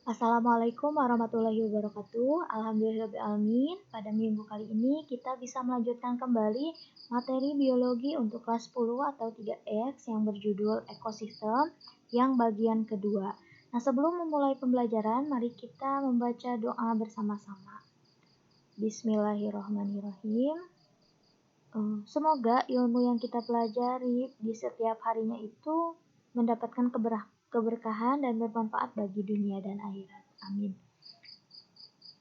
Assalamualaikum warahmatullahi wabarakatuh. Alhamdulillahirrahmanirrahim. Pada minggu kali ini kita bisa melanjutkan kembali materi biologi untuk kelas 10 atau 3X yang berjudul ekosistem yang bagian kedua. Nah, sebelum memulai pembelajaran, mari kita membaca doa bersama-sama. Bismillahirrahmanirrahim. Semoga ilmu yang kita pelajari di setiap harinya itu mendapatkan keberkahan dan bermanfaat bagi dunia dan akhirat. Amin.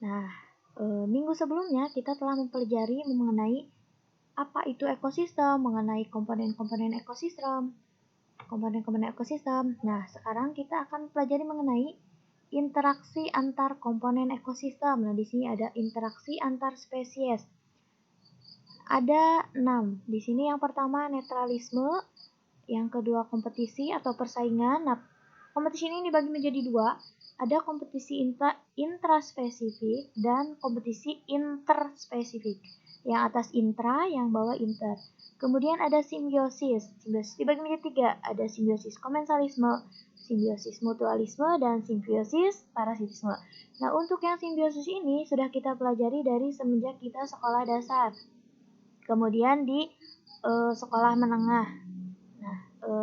Nah, minggu sebelumnya kita telah mempelajari mengenai apa itu ekosistem, mengenai komponen-komponen ekosistem. Nah, sekarang kita akan pelajari mengenai interaksi antar komponen ekosistem. Nah, di sini ada interaksi antar spesies. Ada 6. Di sini yang pertama netralisme, yang kedua kompetisi atau persaingan. Nah, kompetisi ini dibagi menjadi 2. Ada kompetisi intraspesifik dan kompetisi interspesifik. Yang atas intra, yang bawah inter. Kemudian ada simbiosis. Simbiosis dibagi menjadi 3. Ada simbiosis komensalisme, simbiosis mutualisme, dan simbiosis parasitisme. Nah, untuk yang simbiosis ini sudah kita pelajari dari semenjak kita sekolah dasar. Kemudian di sekolah menengah. Nah,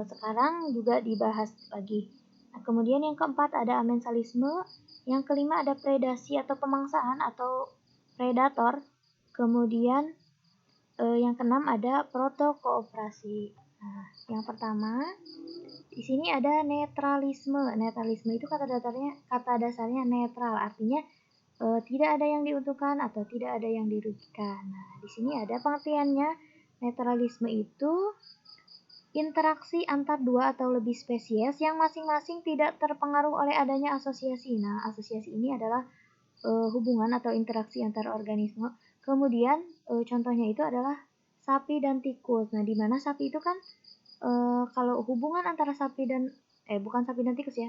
sekarang juga dibahas lagi. Nah, kemudian yang keempat ada amensalisme, yang kelima ada predasi atau pemangsaan atau predator. Kemudian yang keenam ada protokooperasi. Nah, yang pertama di sini ada netralisme. Netralisme itu kata dasarnya netral, artinya tidak ada yang diuntungkan atau tidak ada yang dirugikan. Nah, di sini ada pengertiannya. Netralisme itu interaksi antar dua atau lebih spesies yang masing-masing tidak terpengaruh oleh adanya asosiasi. Nah, asosiasi ini adalah hubungan atau interaksi antar organisme. Kemudian contohnya itu adalah sapi dan tikus. Nah, di mana sapi itu kan kalau hubungan antara sapi dan bukan sapi dan tikus ya.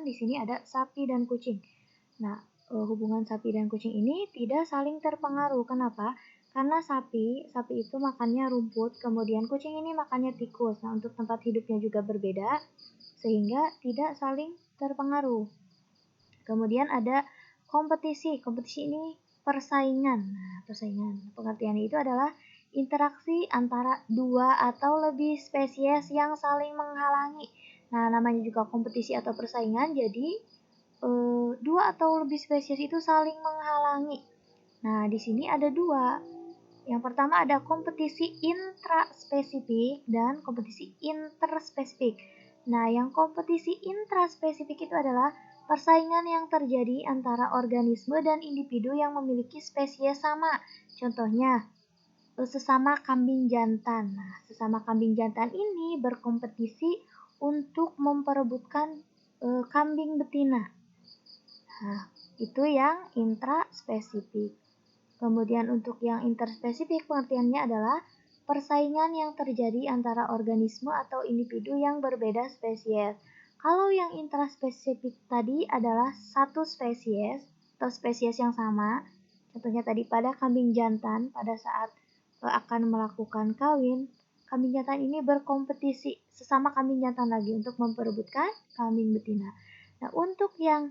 Di sini ada sapi dan kucing. Nah, hubungan sapi dan kucing ini tidak saling terpengaruh. Kenapa? Karena sapi itu makannya rumput, kemudian kucing ini makannya tikus. Nah, untuk tempat hidupnya juga berbeda, sehingga tidak saling terpengaruh. Kemudian ada kompetisi. Kompetisi ini persaingan. Nah, persaingan. Pengertiannya itu adalah interaksi antara dua atau lebih spesies yang saling menghalangi. Nah, namanya juga kompetisi atau persaingan, jadi dua atau lebih spesies itu saling menghalangi. Nah, di sini ada 2. Yang pertama ada kompetisi intraspesifik dan kompetisi interspesifik. Nah, yang kompetisi intraspesifik itu adalah persaingan yang terjadi antara organisme dan individu yang memiliki spesies sama. Contohnya, sesama kambing jantan. Nah, sesama kambing jantan ini berkompetisi untuk memperebutkan kambing betina. Nah, itu yang intraspesifik. Kemudian untuk yang interspesifik pengertiannya adalah persaingan yang terjadi antara organisme atau individu yang berbeda spesies. Kalau yang intraspesifik tadi adalah satu spesies atau spesies yang sama. Contohnya tadi pada kambing jantan pada saat akan melakukan kawin, kambing jantan ini berkompetisi sesama kambing jantan lagi untuk memperebutkan kambing betina. Nah, untuk yang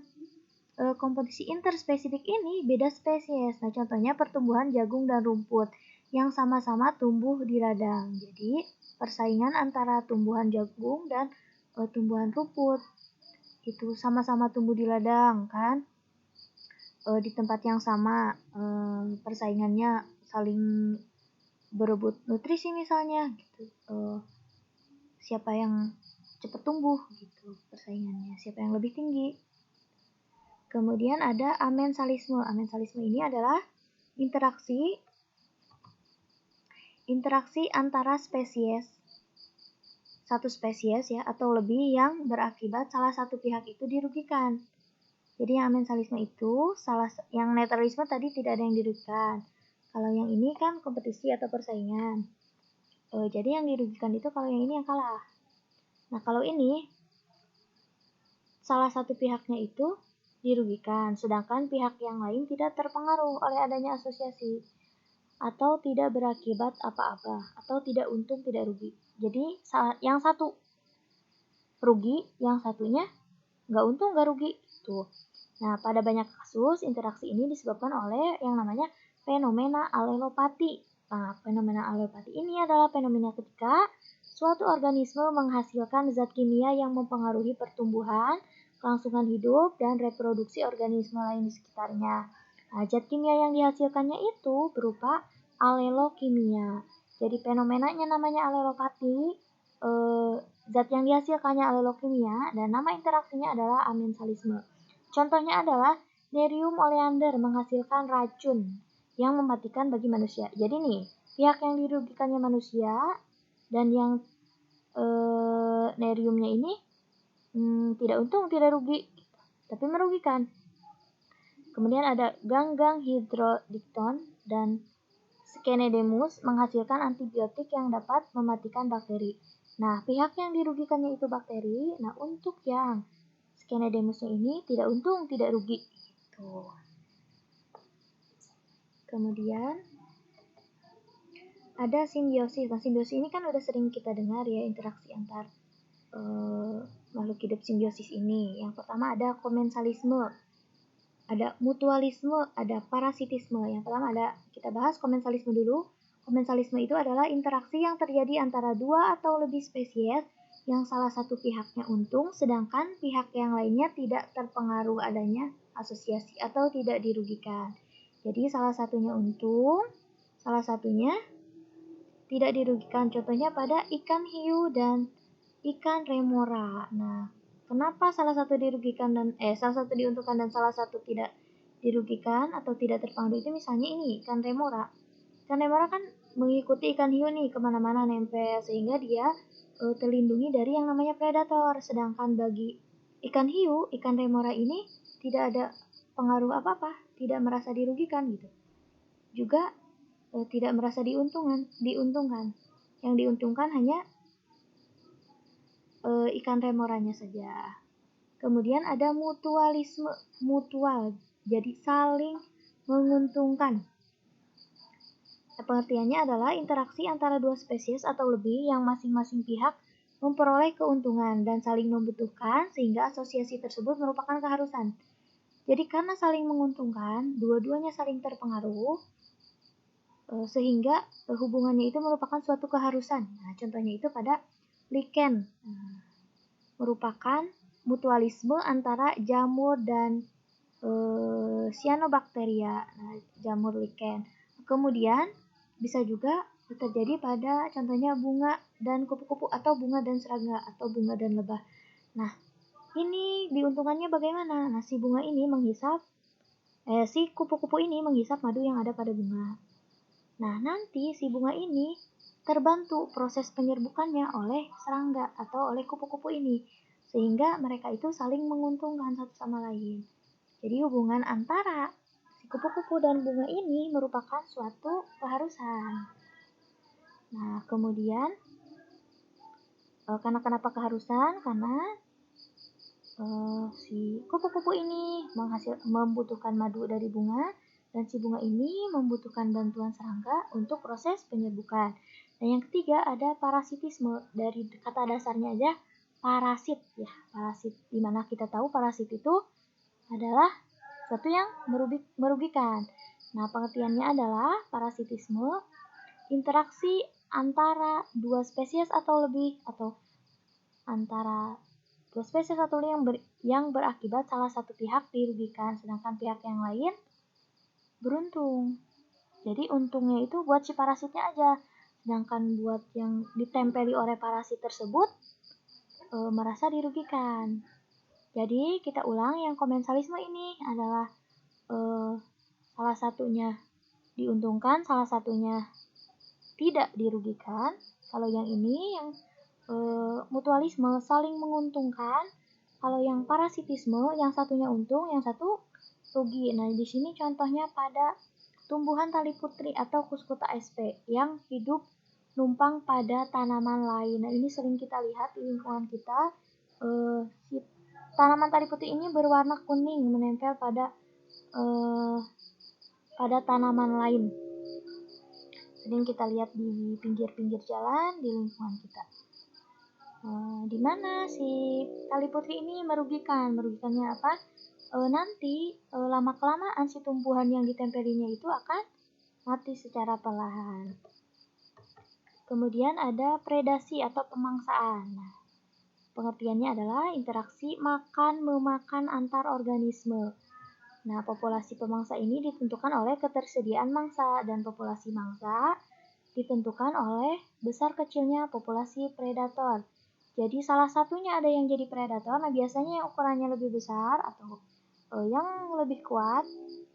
kompetisi interspesifik ini beda spesies. Nah, contohnya pertumbuhan jagung dan rumput yang sama-sama tumbuh di ladang. Jadi, persaingan antara tumbuhan jagung dan tumbuhan rumput itu sama-sama tumbuh di ladang kan, di tempat yang sama, persaingannya saling berebut nutrisi misalnya gitu. Siapa yang cepat tumbuh gitu persaingannya, siapa yang lebih tinggi. Kemudian ada amensalisme. Amensalisme ini adalah interaksi antara spesies, satu spesies ya atau lebih yang berakibat salah satu pihak itu dirugikan. Jadi yang amensalisme itu yang netralisme tadi tidak ada yang dirugikan. Kalau yang ini kan kompetisi atau persaingan. Jadi yang dirugikan itu kalau yang ini yang kalah. Nah, kalau ini salah satu pihaknya itu dirugikan, sedangkan pihak yang lain tidak terpengaruh oleh adanya asosiasi atau tidak berakibat apa-apa atau tidak untung tidak rugi. Jadi yang satu rugi, yang satunya nggak untung nggak rugi. gitu. Nah, pada banyak kasus, interaksi ini disebabkan oleh yang namanya fenomena alelopati. Nah, fenomena alelopati ini adalah fenomena ketika suatu organisme menghasilkan zat kimia yang mempengaruhi pertumbuhan, kelangsungan hidup, dan reproduksi organisme lain di sekitarnya. Nah, zat kimia yang dihasilkannya itu berupa alelokimia. Jadi fenomenanya namanya alelopati, zat yang dihasilkannya alelokimia, dan nama interaksinya adalah amensalisme. Contohnya adalah Nerium oleander menghasilkan racun yang mematikan bagi manusia. Jadi nih, pihak yang dirugikannya manusia dan yang neriumnya ini tidak untung, tidak rugi, tapi merugikan. Kemudian ada ganggang hydrodikton dan Skenedemus menghasilkan antibiotik yang dapat mematikan bakteri. Nah, pihak yang dirugikannya itu bakteri. Nah, untuk yang Skenedemusnya ini tidak untung, tidak rugi. Gitu. Kemudian ada simbiosis. Nah, simbiosis ini kan udah sering kita dengar ya, interaksi antar makhluk hidup simbiosis ini. Yang pertama ada komensalisme, ada mutualisme, ada parasitisme. Yang pertama kita bahas komensalisme dulu. Komensalisme itu adalah interaksi yang terjadi antara dua atau lebih spesies yang salah satu pihaknya untung, sedangkan pihak yang lainnya tidak terpengaruh adanya asosiasi atau tidak dirugikan. Jadi salah satunya untung, salah satunya tidak dirugikan. Contohnya pada ikan hiu dan ikan remora. Nah, kenapa salah satu dirugikan dan salah satu diuntungkan dan salah satu tidak dirugikan atau tidak terpengaruh? Itu misalnya ini ikan remora. Ikan remora kan mengikuti ikan hiu nih kemana-mana nempel, sehingga dia terlindungi dari yang namanya predator. Sedangkan bagi ikan hiu, ikan remora ini tidak ada pengaruh apa-apa, tidak merasa dirugikan gitu. Juga tidak merasa diuntungkan. Yang diuntungkan hanya ikan remoranya saja. Kemudian ada mutualisme, mutual, jadi saling menguntungkan. Pengertiannya adalah interaksi antara dua spesies atau lebih yang masing-masing pihak memperoleh keuntungan dan saling membutuhkan sehingga asosiasi tersebut merupakan keharusan. Jadi karena saling menguntungkan, dua-duanya saling terpengaruh, sehingga hubungannya itu merupakan suatu keharusan. Nah, contohnya itu pada lichen, merupakan mutualisme antara jamur dan cyanobacteria, jamur lichen. Kemudian bisa juga terjadi pada contohnya bunga dan kupu-kupu atau bunga dan serangga atau bunga dan lebah. Nah, ini diuntungkannya bagaimana? Nah, si bunga ini si kupu-kupu ini menghisap madu yang ada pada bunga. Nah, nanti si bunga ini terbantu proses penyerbukannya oleh serangga atau oleh kupu-kupu ini, sehingga mereka itu saling menguntungkan satu sama lain. Jadi hubungan antara si kupu-kupu dan bunga ini merupakan suatu keharusan. Nah, kemudian karena kenapa keharusan? Karena si kupu-kupu ini membutuhkan madu dari bunga, dan si bunga ini membutuhkan bantuan serangga untuk proses penyerbukan. Dan yang ketiga ada parasitisme. Dari kata dasarnya aja parasit ya, parasit. Dimana kita tahu parasit itu adalah sesuatu yang merugikan. Nah, pengertiannya adalah parasitisme, interaksi antara dua spesies atau lebih, atau antara dua spesies atau lebih yang berakibat salah satu pihak dirugikan, sedangkan pihak yang lain beruntung. Jadi untungnya itu buat si parasitnya aja, sedangkan buat yang ditempeli oleh parasit tersebut merasa dirugikan. Jadi kita ulang, yang komensalisme ini adalah salah satunya diuntungkan, salah satunya tidak dirugikan. Kalau yang ini yang mutualisme saling menguntungkan. Kalau yang parasitisme yang satunya untung, yang satu rugi. Nah, di sini contohnya pada tumbuhan tali putri atau Cuscuta sp yang hidup numpang pada tanaman lain. Nah, ini sering kita lihat di lingkungan kita. Tanaman tali putri ini berwarna kuning menempel pada tanaman lain. Sering kita lihat di pinggir-pinggir jalan di lingkungan kita. Di mana si tali putri ini merugikan? Merugikannya apa? nanti lama-kelamaan si tumbuhan yang ditempelinya itu akan mati secara perlahan. Kemudian ada predasi atau pemangsaan. Nah, pengertiannya adalah interaksi makan-memakan antar organisme. Nah, populasi pemangsa ini ditentukan oleh ketersediaan mangsa, dan populasi mangsa ditentukan oleh besar kecilnya populasi predator. Jadi salah satunya ada yang jadi predator, nah biasanya yang ukurannya lebih besar atau yang lebih kuat.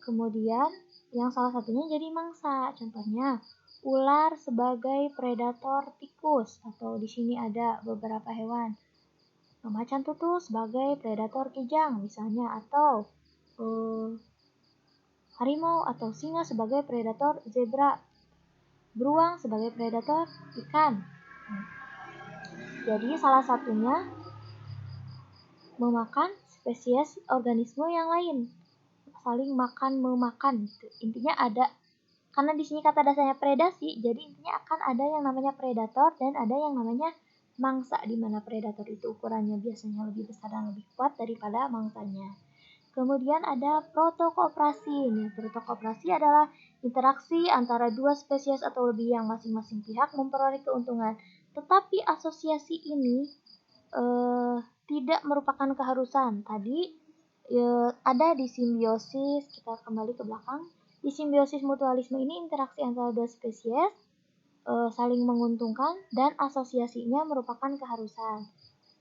Kemudian yang salah satunya jadi mangsa. Contohnya ular sebagai predator tikus, atau di sini ada beberapa hewan. Macan tutul sebagai predator kijang misalnya, atau harimau atau singa sebagai predator zebra, beruang sebagai predator ikan. Jadi salah satunya memakan spesies organisme yang lain, saling makan memakan gitu. Intinya ada, karena di sini kata dasarnya predasi, jadi intinya akan ada yang namanya predator dan ada yang namanya mangsa, di mana predator itu ukurannya biasanya lebih besar dan lebih kuat daripada mangsanya. Kemudian ada protokooperasi. Nah, protokooperasi adalah interaksi antara dua spesies atau lebih yang masing-masing pihak memperoleh keuntungan. Tetapi asosiasi ini tidak merupakan keharusan. Tadi ada di simbiosis, kita kembali ke belakang. Di simbiosis mutualisme ini interaksi antara dua spesies saling menguntungkan dan asosiasinya merupakan keharusan.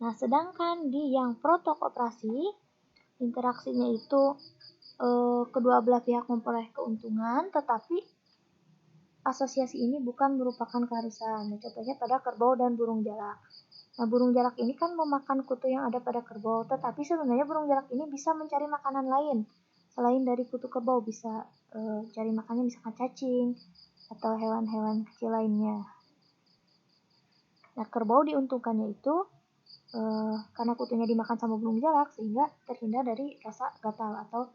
Nah, sedangkan di yang protokooperasi, interaksinya itu kedua belah pihak memperoleh keuntungan, tetapi asosiasi ini bukan merupakan keharusan. Nah, contohnya pada kerbau dan burung jalak. Nah, burung jalak ini kan memakan kutu yang ada pada kerbau, tetapi sebenarnya burung jalak ini bisa mencari makanan lain selain dari kutu kerbau, bisa cari makannya misalkan cacing atau hewan-hewan kecil lainnya. Nah, kerbau diuntungkannya itu karena kutunya dimakan sama burung jalak, sehingga terhindar dari rasa gatal atau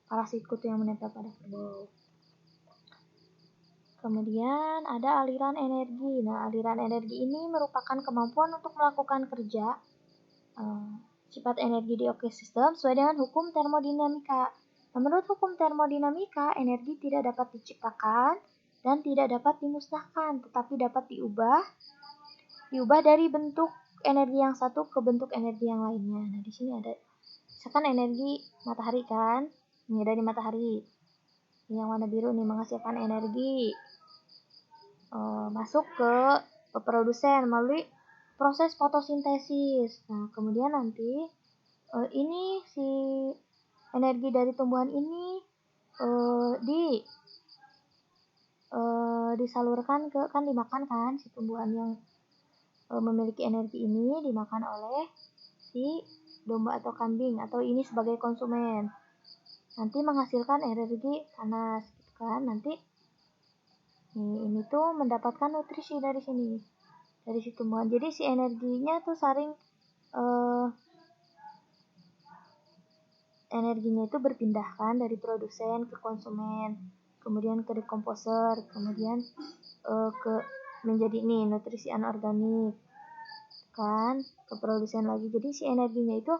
parasit kutu yang menempel pada kerbau. Kemudian ada aliran energi. Nah, aliran energi ini merupakan kemampuan untuk melakukan kerja sifat energi di ekosistem sesuai dengan hukum termodinamika. Nah, menurut hukum termodinamika, energi tidak dapat diciptakan dan tidak dapat dimusnahkan, tetapi dapat diubah dari bentuk energi yang satu ke bentuk energi yang lainnya. Nah, di sini ada misalkan energi matahari kan, ini dari matahari. Yang warna biru nih menghasilkan energi masuk ke produsen melalui proses fotosintesis. Nah, kemudian nanti ini si energi dari tumbuhan ini disalurkan ke, kan dimakan kan si tumbuhan yang memiliki energi ini dimakan oleh si domba atau kambing, atau ini sebagai konsumen. Nanti menghasilkan energi panas gitu kan. Nanti ini tuh mendapatkan nutrisi dari sini, dari si tumbuhan. Jadi si energinya tuh saling energinya itu berpindah kan dari produsen ke konsumen, kemudian ke dekomposer, kemudian ke menjadi nih nutrisi anorganik kan, ke produsen lagi. Jadi si energinya itu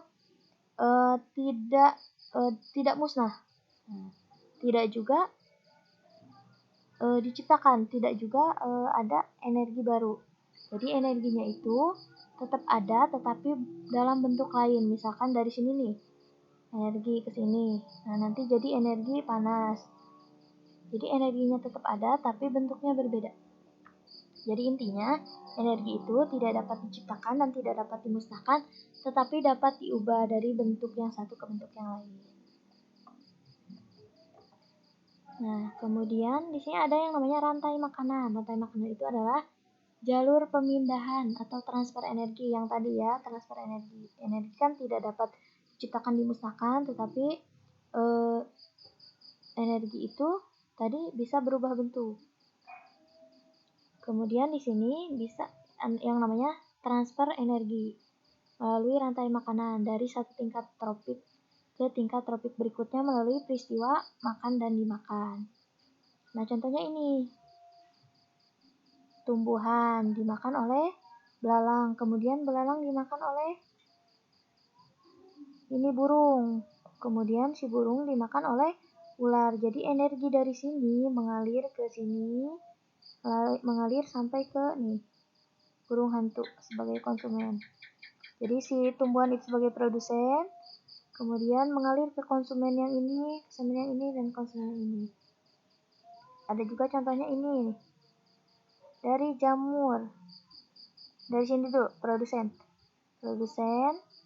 tidak musnah, tidak juga diciptakan, tidak juga ada energi baru. Jadi energinya itu tetap ada, tetapi dalam bentuk lain. Misalkan dari sini nih, energi ke sini. Nah, nanti jadi energi panas. Jadi energinya tetap ada, tapi bentuknya berbeda. Jadi intinya, energi itu tidak dapat diciptakan dan tidak dapat dimusnahkan, tetapi dapat diubah dari bentuk yang satu ke bentuk yang lain. Nah, kemudian di sini ada yang namanya rantai makanan. Rantai makanan itu adalah jalur pemindahan atau transfer energi yang tadi ya, transfer energi. Energi kan tidak dapat diciptakan dimusnahkan, tetapi energi itu tadi bisa berubah bentuk. Kemudian di sini bisa yang namanya transfer energi melalui rantai makanan dari satu tingkat tropik ke tingkat tropik berikutnya melalui peristiwa makan dan dimakan. Nah, contohnya ini. Tumbuhan dimakan oleh belalang, kemudian belalang dimakan oleh ini burung. Kemudian si burung dimakan oleh ular. Jadi energi dari sini mengalir ke sini, mengalir sampai ke nih burung hantu sebagai konsumen. Jadi si tumbuhan itu sebagai produsen, kemudian mengalir ke konsumen yang ini, dan konsumen yang ini. Ada juga contohnya ini, dari jamur. Dari sini dulu, produsen,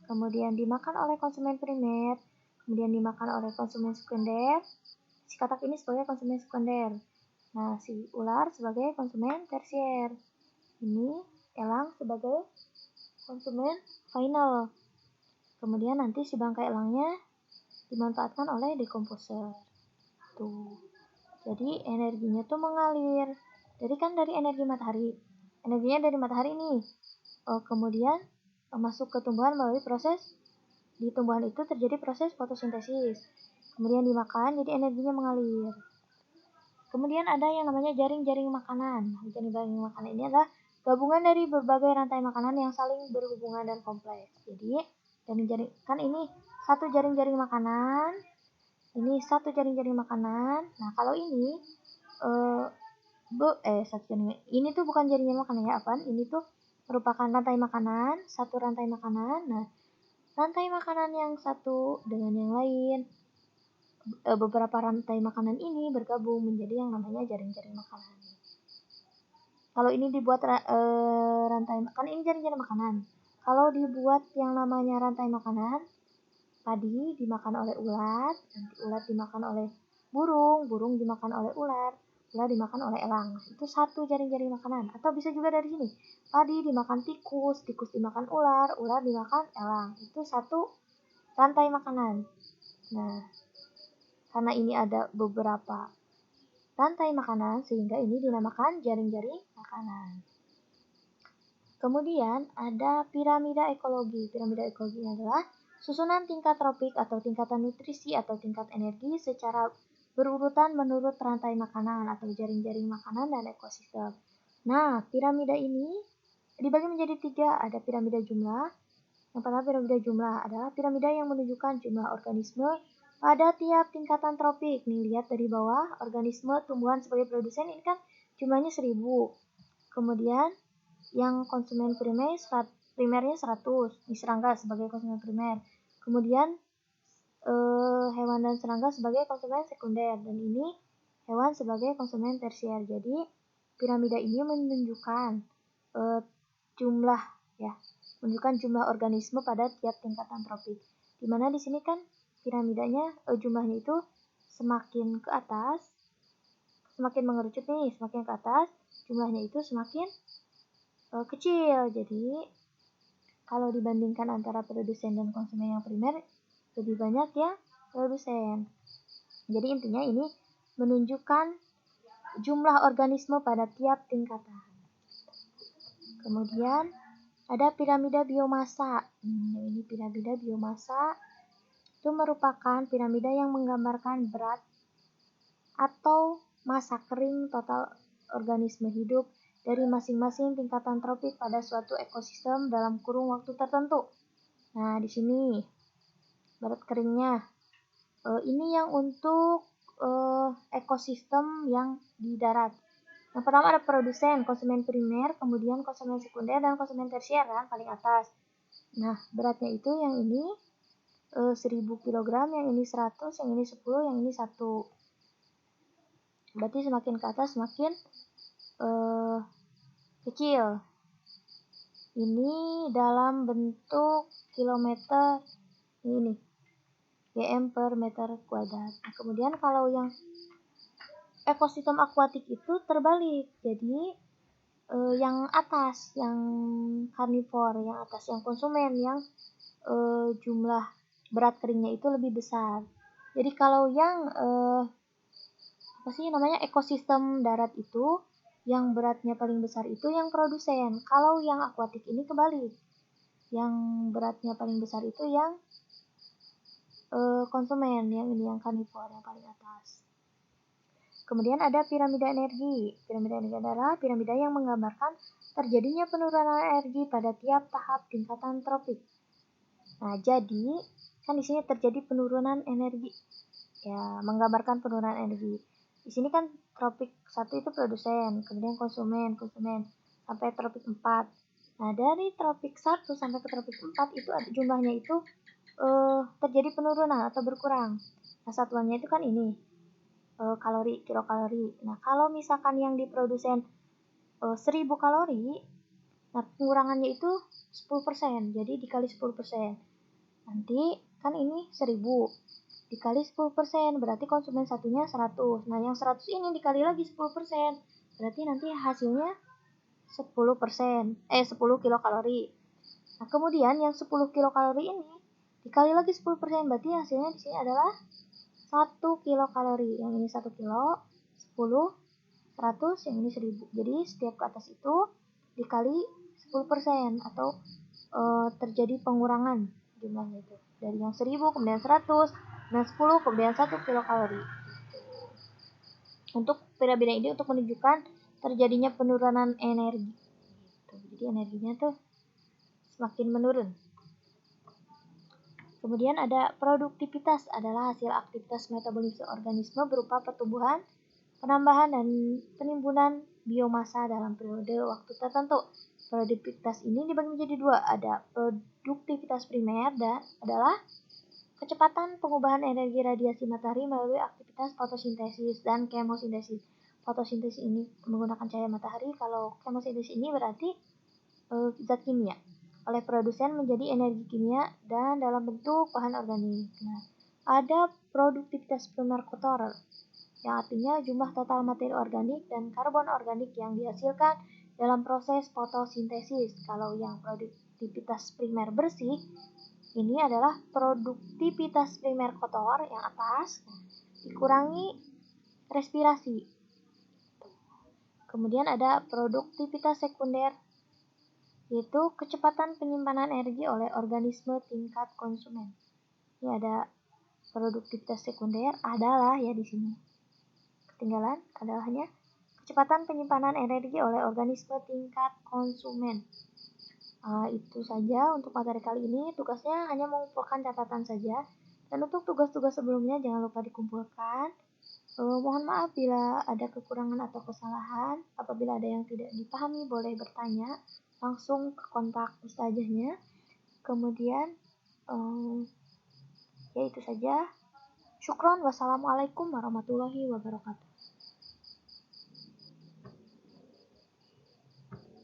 kemudian dimakan oleh konsumen primer, kemudian dimakan oleh konsumen sekunder. Si katak ini sebagai konsumen sekunder. Nah, si ular sebagai konsumen tersier. Ini elang sebagai konsumen final. Kemudian nanti si bangkai elangnya dimanfaatkan oleh decomposer. Tuh. Jadi energinya tuh mengalir. Jadi kan dari energi matahari. Energinya dari matahari nih. Kemudian masuk ke tumbuhan melalui proses, di tumbuhan itu terjadi proses fotosintesis. Kemudian dimakan, jadi energinya mengalir. Kemudian ada yang namanya jaring-jaring makanan. Jaring-jaring makanan ini adalah gabungan dari berbagai rantai makanan yang saling berhubungan dan kompleks. Jadi jaring-jaring, kan ini satu jaring-jaring makanan, ini satu jaring-jaring makanan. Nah, kalau ini satu jaring, ini tuh bukan jaring-jaring makanan ya, apaan? Ini tuh merupakan rantai makanan, satu rantai makanan. Nah, rantai makanan yang satu dengan yang lain, beberapa rantai makanan ini bergabung menjadi yang namanya jaring-jaring makanan. Kalau ini dibuat rantai, kan ini jaring-jaring makanan. Kalau dibuat yang namanya rantai makanan, padi dimakan oleh ulat, nanti ulat dimakan oleh burung, burung dimakan oleh ular dimakan oleh elang. Itu satu jaring-jaring makanan. Atau bisa juga dari sini, padi dimakan tikus, tikus dimakan ular, ular dimakan elang. Itu satu rantai makanan. Nah, karena ini ada beberapa rantai makanan, sehingga ini dinamakan jaring-jaring makanan. Kemudian ada piramida ekologi. Piramida ekologi adalah susunan tingkat tropik atau tingkatan nutrisi atau tingkat energi secara berurutan menurut rantai makanan atau jaring-jaring makanan dan ekosistem. Nah, piramida ini dibagi menjadi 3. Ada piramida jumlah. Yang pertama, piramida jumlah adalah piramida yang menunjukkan jumlah organisme pada tiap tingkatan tropik. Nih, lihat dari bawah, organisme tumbuhan sebagai produsen ini kan jumlahnya 1000. Kemudian yang konsumen primernya 100, di serangga sebagai konsumen primer. Kemudian hewan dan serangga sebagai konsumen sekunder, dan ini hewan sebagai konsumen tersier. Jadi piramida ini menunjukkan jumlah organisme pada tiap tingkatan tropik. Dimana di sini kan piramidanya jumlahnya itu semakin ke atas, semakin mengerucut nih, semakin ke atas jumlahnya itu semakin kecil. Jadi kalau dibandingkan antara produsen dan konsumen yang primer, lebih banyak ya produsen. Jadi intinya ini menunjukkan jumlah organisme pada tiap tingkatan. Kemudian ada piramida biomasa. Ini piramida biomasa itu merupakan piramida yang menggambarkan berat atau masa kering total organisme hidup dari masing-masing tingkatan tropik pada suatu ekosistem dalam kurun waktu tertentu. Nah, di sini berat keringnya. Ini yang untuk ekosistem yang di darat. Yang pertama ada produsen, konsumen primer, kemudian konsumen sekunder, dan konsumen tersier kan, paling atas. Nah, beratnya itu yang ini 1000 kg, yang ini 100, yang ini 10, yang ini 1. Berarti semakin ke atas semakin kecil. Ini dalam bentuk kilometer, ini GM per meter kuadrat. Nah, kemudian kalau yang ekosistem akuatik itu terbalik. Jadi yang atas, yang karnivor, yang atas, yang konsumen, yang jumlah berat keringnya itu lebih besar. Jadi kalau yang ekosistem darat itu, yang beratnya paling besar itu yang produsen. Kalau yang akuatik ini kebalik, yang beratnya paling besar itu yang konsumen, yang ini yang karnivor, yang paling atas. Kemudian ada piramida energi. Piramida energi adalah piramida yang menggambarkan terjadinya penurunan energi pada tiap tahap tingkatan tropik. Nah, jadi kan di sini terjadi penurunan energi. Ya, menggambarkan penurunan energi. Di sini kan tropik 1 itu produsen, kemudian konsumen sampai tropik 4. Nah, dari tropik 1 sampai ke tropik 4 itu ada jumlahnya itu terjadi penurunan atau berkurang. Nah, satuannya itu kan ini kalori, kilokalori. Nah, kalau misalkan yang di produsen 1000 kalori, nah pengurangannya itu 10%. Jadi dikali 10%. Nanti kan ini 1000 dikali 10%, berarti konsumen satunya 100. Nah, yang 100 ini dikali lagi 10%, berarti nanti hasilnya 10%, 10 kilokalori. Nah, kemudian yang 10 kilokalori ini dikali lagi 10%, berarti hasilnya di sini adalah 1 kilokalori. Yang ini 1 kilo, 10, 100, yang ini 1000. Jadi setiap ke atas itu dikali 10% atau terjadi pengurangan jumlahnya itu. Dari yang 1000, kemudian 100, kemudian 10, kemudian 1 kilokalori. Untuk beda-beda ini untuk menunjukkan terjadinya penurunan energi. Jadi energinya tuh semakin menurun. Kemudian ada produktivitas adalah hasil aktivitas metabolisme organisme berupa pertumbuhan, penambahan, dan penimbunan biomasa dalam periode waktu tertentu. Produktivitas ini dibagi menjadi dua, ada produktivitas primer dan adalah kecepatan pengubahan energi radiasi matahari melalui aktivitas fotosintesis dan kemosintesis. Fotosintesis ini menggunakan cahaya matahari, kalau kemosintesis ini berarti zat kimia oleh produsen menjadi energi kimia dan dalam bentuk bahan organik. Nah, ada produktivitas primer kotor yang artinya jumlah total materi organik dan karbon organik yang dihasilkan dalam proses fotosintesis. Kalau yang produktivitas primer bersih, ini adalah produktivitas primer kotor yang atas, dikurangi respirasi. Kemudian ada produktivitas sekunder, yaitu kecepatan penyimpanan energi oleh organisme tingkat konsumen. Ini ada produktivitas sekunder adalah ya di sini. Ketinggalan adalahnya kecepatan penyimpanan energi oleh organisme tingkat konsumen. Itu saja untuk materi kali ini. Tugasnya hanya mengumpulkan catatan saja. Dan untuk tugas-tugas sebelumnya jangan lupa dikumpulkan. Mohon maaf bila ada kekurangan atau kesalahan. Apabila ada yang tidak dipahami boleh bertanya langsung ke kontak ustazahnya. Kemudian ya itu saja. Syukron. Wassalamualaikum warahmatullahi wabarakatuh.